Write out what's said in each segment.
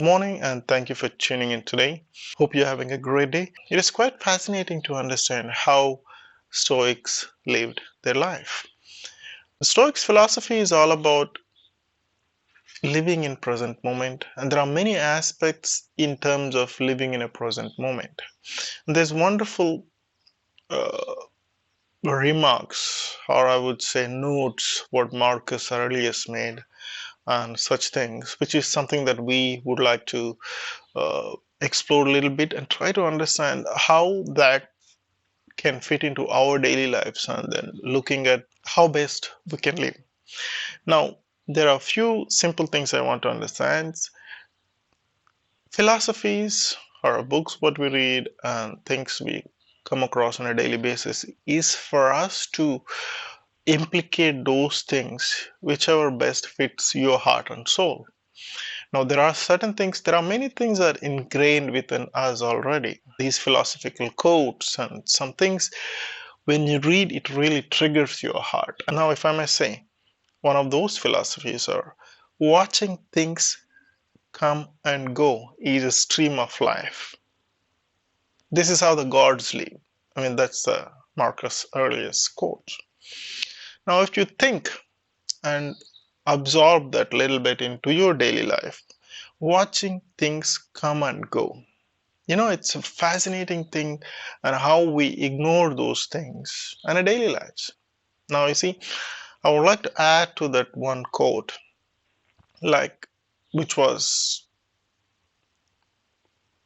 Good morning and thank you for tuning in today. Hope you're having a great day. It is quite fascinating to understand how Stoics lived their life. The Stoics philosophy is all about living in present moment, and there are many aspects in terms of living in a present moment. And there's wonderful uh, remarks, or I would say notes, what Marcus Aurelius made and such things, which is something that we would like to uh, explore a little bit and try to understand how that can fit into our daily lives and then looking at how best we can live. Now, there are a few simple things I want to understand. Philosophies or books, what we read, and things we come across on a daily basis is for us to implicate those things whichever best fits your heart and soul. Now, there are many things that are ingrained within us already. These philosophical quotes and some things, when you read, it really triggers your heart. And now, if I may say, one of those philosophies are watching things come and go is a stream of life. This is how the gods live. I mean, that's the Marcus Aurelius quote. Now, if you think and absorb that little bit into your daily life, watching things come and go. It's a fascinating thing and how we ignore those things in our daily lives. Now, you see, I would like to add to that one quote, like, which was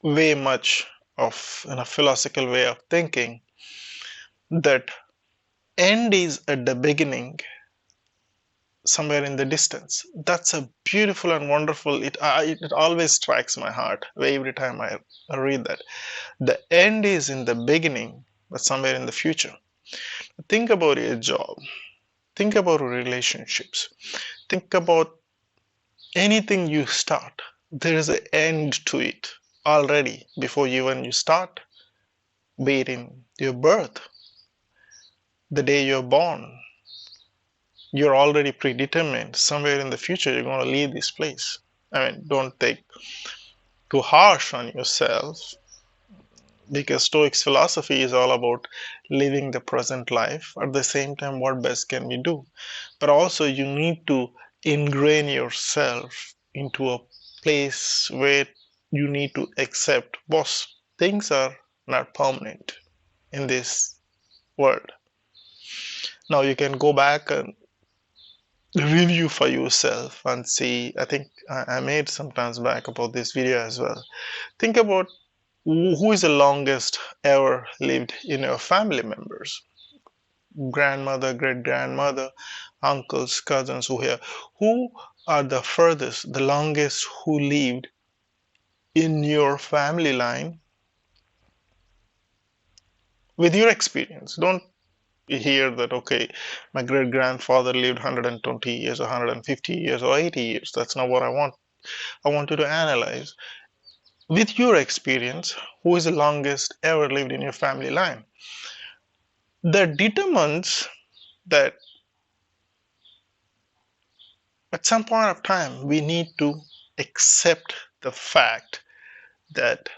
way much of in a philosophical way of thinking, that end is at the beginning somewhere in the distance. That's a beautiful and wonderful. It always strikes my heart every time I read that. The end is in the beginning, but somewhere in the future. Think about your job. Think about relationships. Think about anything you start. There is an end to it already before even you start. Be it in your birth, the day you're born, you're already predetermined. Somewhere in the future, you're going to leave this place. I mean, don't take too harsh on yourself, because Stoics philosophy is all about living the present life. At the same time, what best can we do? But also, you need to ingrain yourself into a place where you need to accept, boss, things are not permanent in this world. Now, you can go back and review for yourself and see. I think I made some times back about this video as well. Think about who is the longest ever lived in your family members, grandmother, great grandmother, uncles, cousins, who are the furthest, the longest who lived in your family line with your experience. Don't hear that, okay, my great grandfather lived 120 years or 150 years or 80 years. That's not what I want. I want you to analyze with your experience who is the longest ever lived in your family line. That determines that at some point of time we need to accept the fact that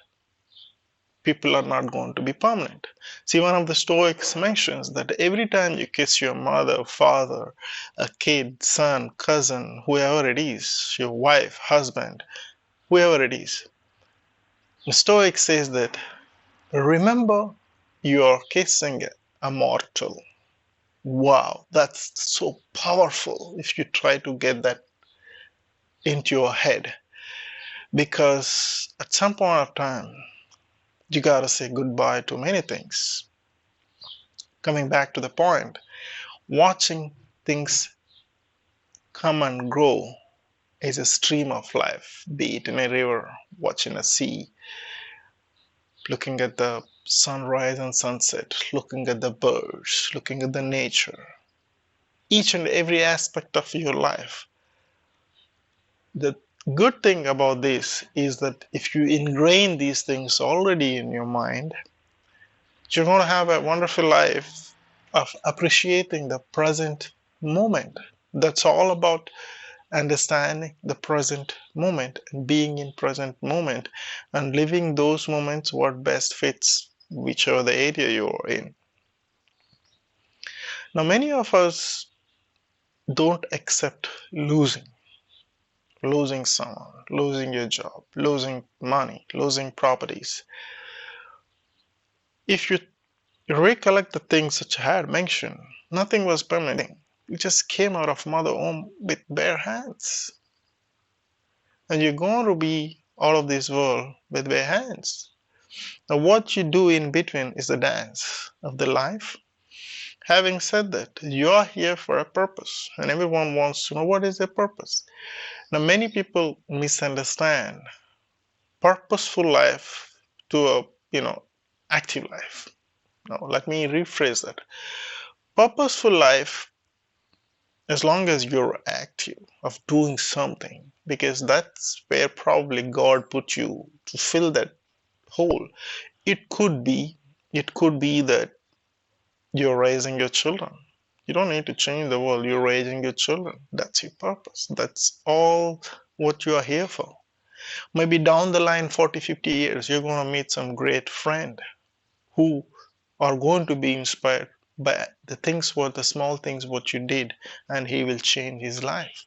people are not going to be permanent. See, one of the Stoics mentions that every time you kiss your mother, father, a kid, son, cousin, whoever it is, your wife, husband, whoever it is, the Stoic says that remember you are kissing a mortal. Wow, that's so powerful if you try to get that into your head. Because at some point of time, you gotta say goodbye to many things. Coming back to the point, watching things come and grow is a stream of life, be it in a river, watching a sea, looking at the sunrise and sunset, looking at the birds, looking at the nature, each and every aspect of your life. The good thing about this is that if you ingrain these things already in your mind, you're going to have a wonderful life of appreciating the present moment. That's all about understanding the present moment and being in present moment and living those moments what best fits whichever the area you're in. Now, many of us don't accept losing someone, losing your job, losing money, losing properties. If you recollect the things that you had mentioned, nothing was permanent. You just came out of mother womb with bare hands. And you're going to be out of this world with bare hands. Now, what you do in between is the dance of the life. Having said that, you are here for a purpose, and everyone wants to know what is their purpose. Now, many people misunderstand purposeful life to a active life. Now, let me rephrase that. Purposeful life, as long as you're active of doing something, because that's where probably God put you to fill that hole. It could be, it could be that you're raising your children. You don't need to change the world. You're raising your children. That's your purpose. That's all what you are here for. Maybe down the line, 40, 50 years, you're going to meet some great friend who are going to be inspired by the things, what the small things, what you did, and he will change his life.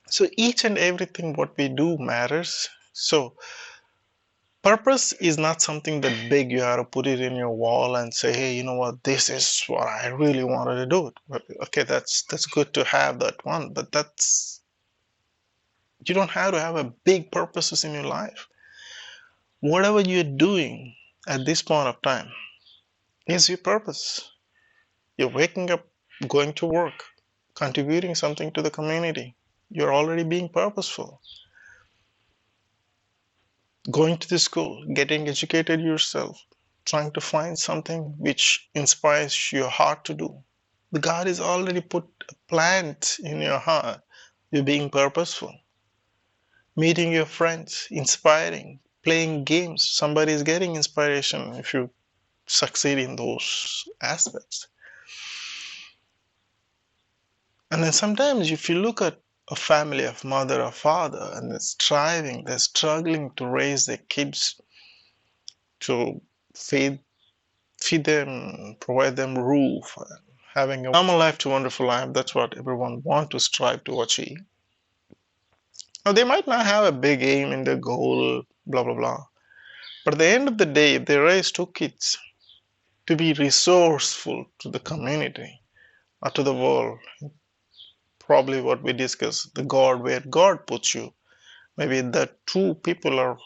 So each and everything what we do matters. So purpose is not something that big you have to put it in your wall and say, hey, you know what, this is what I really wanted to do. But, okay, that's good to have that one, but you don't have to have a big purposes in your life. Whatever you're doing at this point of time is your purpose. You're waking up, going to work, contributing something to the community. You're already being purposeful. Going to the school, getting educated yourself, trying to find something which inspires your heart to do. The God has already put a plant in your heart. You're being purposeful. Meeting your friends, inspiring, playing games. Somebody is getting inspiration if you succeed in those aspects. And then sometimes if you look at a family of mother or father and they're struggling to raise their kids to feed them, provide them roof, having a normal life to wonderful life. That's what everyone wants to strive to achieve. Now, they might not have a big aim in their goal, blah, blah, blah. But at the end of the day, if they raise two kids to be resourceful to the community or to the world, probably what we discussed, the God where God puts you, maybe the two people are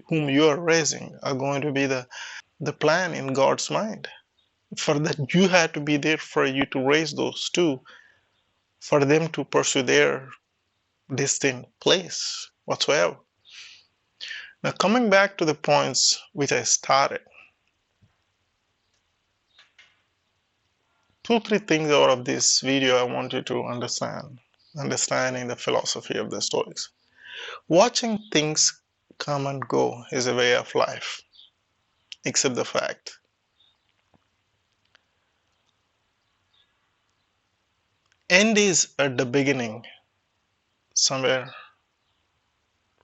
whom you are raising are going to be the plan in God's mind. For that, you had to be there for you to raise those two, for them to pursue their destined place whatsoever. Now, coming back to the points which I started, 2-3 things out of this video I want you to understand, understanding the philosophy of the Stoics. Watching things come and go is a way of life, except the fact end is at the beginning, somewhere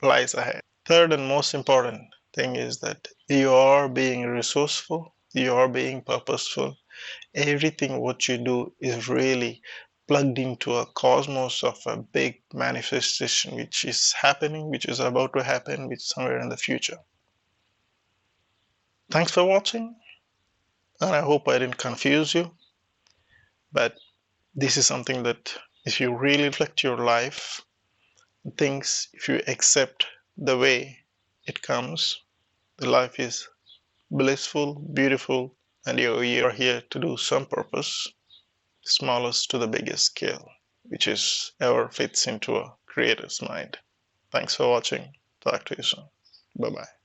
lies ahead. Third and most important thing is that you are being resourceful, you are being purposeful. Everything what you do is really plugged into a cosmos of a big manifestation which is happening, which is about to happen, which is somewhere in the future. Thanks for watching, and I hope I didn't confuse you, but this is something that if you really reflect your life, things, if you accept the way it comes, the life is blissful, beautiful, and you're here to do some purpose, smallest to the biggest scale, which is ever fits into a creator's mind. Thanks for watching. Talk to you soon. Bye bye.